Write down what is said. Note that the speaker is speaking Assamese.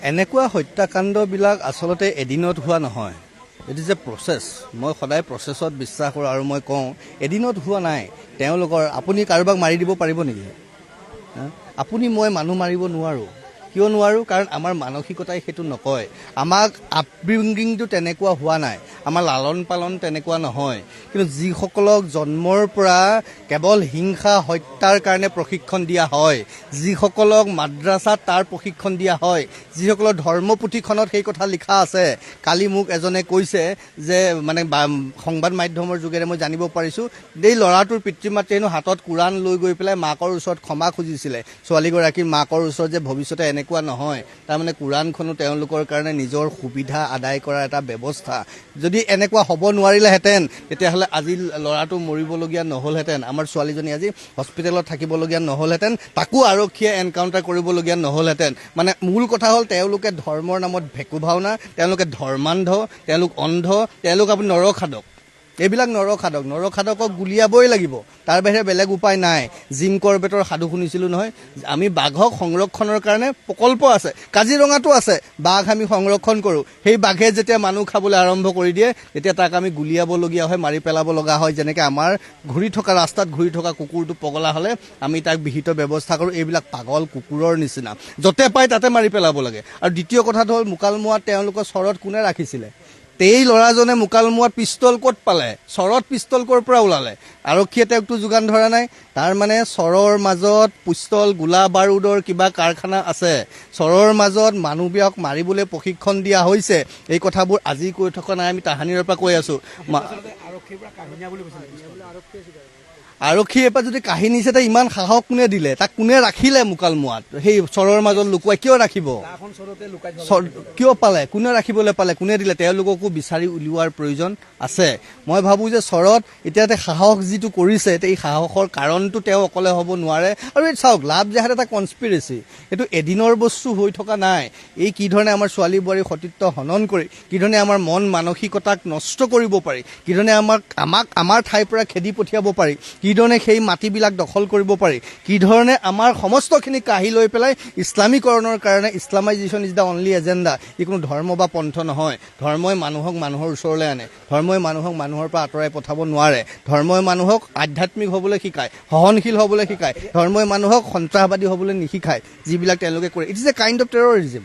এনেকুৱা হত্যাকাণ্ডবিলাক আচলতে এদিনত হোৱা নহয়। It is a process. মই সদায় প্ৰচেছত বিশ্বাস কৰোঁ আৰু মই কওঁ এদিনত হোৱা নাই। তেওঁলোকৰ আপুনি কাৰোবাক মাৰি দিব পাৰিব নেকি? আপুনি মই মানুহ মাৰিব নোৱাৰোঁ। কিয় নোৱাৰোঁ? কাৰণ আমাৰ মানসিকতাই সেইটো নকয়। আমাক আপব্ৰিংগিংটো তেনেকুৱা হোৱা নাই, আমাৰ লালন পালন তেনেকুৱা নহয়। কিন্তু যিসকলক জন্মৰ পৰা কেৱল হিংসা হত্যাৰ কাৰণে প্ৰশিক্ষণ দিয়া হয়, যিসকলক মাদ্ৰাছাত তাৰ প্ৰশিক্ষণ দিয়া হয়, যিসকলৰ ধৰ্মপুথিখনত সেই কথা লিখা আছে। কালি মোক এজনে কৈছে যে মানে সংবাদ মাধ্যমৰ যোগেৰে মই জানিব পাৰিছোঁ এই ল'ৰাটোৰ পিতৃ মাতৃয়ে হেনো হাতত কোৰাণ লৈ গৈ পেলাই মাকৰ ওচৰত ক্ষমা খুজিছিলে। ছোৱালীগৰাকীৰ মাকৰ ওচৰত যে ভৱিষ্যতে এনেকুৱা নহয়, তাৰমানে কোৰাণখনো তেওঁলোকৰ কাৰণে নিজৰ সুবিধা আদায় কৰাৰ এটা ব্যৱস্থা। যদি এনেকুৱা হ'ব নোৱাৰিলেহেঁতেন তেতিয়াহ'লে আজি ল'ৰাটো মৰিবলগীয়া নহ'লহেঁতেন, আমাৰ ছোৱালীজনী আজি হস্পিটেলত থাকিবলগীয়া নহ'লহেঁতেন, তাকো আৰক্ষীয়ে এনকাউণ্টাৰ কৰিবলগীয়া নহ'লহেঁতেন। মানে মূল কথা হ'ল তেওঁলোকে ধৰ্মৰ নামত ভেকু ভাওনা, তেওঁলোকে ধৰ্মান্ধ, তেওঁলোক অন্ধ, তেওঁলোক আপুনি নৰখাদক। এইবিলাক নৰখাদকক গুলিয়াবই লাগিব, তাৰ বাহিৰে বেলেগ উপায় নাই। জিম কৰবেটৰ সাধু শুনিছিলোঁ নহয়, আমি বাঘক সংৰক্ষণৰ কাৰণে প্ৰকল্প আছে, কাজিৰঙাতো আছে, বাঘ আমি সংৰক্ষণ কৰোঁ। সেই বাঘে যেতিয়া মানুহ খাবলৈ আৰম্ভ কৰি দিয়ে তেতিয়া তাক আমি গুলিয়াবলগীয়া হয়, মাৰি পেলাব লগা হয়। যেনেকৈ আমাৰ ৰাস্তাত ঘূৰি থকা কুকুৰটো পগলা হ'লে আমি তাক বিহিত ব্যৱস্থা কৰোঁ। এইবিলাক পাগল কুকুৰৰ নিচিনা, য'তে পায় তাতে মাৰি পেলাব লাগে। আৰু দ্বিতীয় কথাটো হ'ল মোকালমোৱাত তেওঁলোকৰ চৰত কোনে ৰাখিছিলে? এই ল'ৰাজনে মোকালমোৱাত পিষ্টল ক'ত পালে? চৰত পিষ্টল ক'ৰ পৰা ওলালে? আৰক্ষীয়ে তেওঁকতো যোগান ধৰা নাই। তাৰ মানে চৰৰ মাজত পিষ্টল গোলা বাৰুদৰ কিবা কাৰখানা আছে, চৰৰ মাজত মানুহবিলাকক মাৰিবলৈ প্ৰশিক্ষণ দিয়া হৈছে। এই কথাবোৰ আজি কৈ থকা নাই, আমি তাহানিৰ পৰা কৈ আছোঁ। আৰক্ষীৰ পৰা যদি কাহিনী নিছে তাই ইমান সাহস কোনে দিলে? তাক কোনে ৰাখিলে মোকালমোৱাত? সেই চৰৰ মাজত লুকুৱাই কিয় ৰাখিব? কিয় পালে? কোনে ৰাখিবলৈ পালে? কোনে দিলে? তেওঁলোককো বিচাৰি উলিওৱাৰ প্ৰয়োজন আছে। মই ভাবোঁ যে চৰত এতিয়া সাহস যিটো কৰিছে, এই সাহসৰ কাৰণটো তেওঁ অকলে হ'ব নোৱাৰে। আৰু এই চাওক, লাভ জেহাদ এটা কনস্পিৰেচি, এইটো এদিনৰ বস্তু হৈ থকা নাই। এই কি ধৰণে আমাৰ ছোৱালী বোৱাৰীৰ সতীত্ব হনন কৰি, কি ধৰণে আমাৰ মন মানসিকতাক নষ্ট কৰিব পাৰি, কি ধৰণে আমাক আমাৰ ঠাইৰ পৰা খেদি পঠিয়াব পাৰি, কি ধৰণে সেই মাটিবিলাক দখল কৰিব পাৰি, কি ধৰণে আমাৰ সমস্তখিনি কাঢ়ি লৈ পেলাই ইছলামীকৰণৰ কাৰণে, ইছলামাইজেশ্যন ইজ দ্য অনলি এজেণ্ডা। ই কোনো ধৰ্ম বা পন্থ নহয়। ধৰ্মই মানুহক মানুহৰ ওচৰলৈ আনে, ধৰ্মই মানুহক মানুহৰ পৰা আঁতৰাই পঠাব নোৱাৰে। ধৰ্মই মানুহক আধ্যাত্মিক হ'বলৈ শিকায়, সহনশীল হ'বলৈ শিকায়। ধৰ্মই মানুহক সন্ত্ৰাসবাদী হ'বলৈ নিশিকায়, যিবিলাক তেওঁলোকে কৰে। It is a kind of terrorism.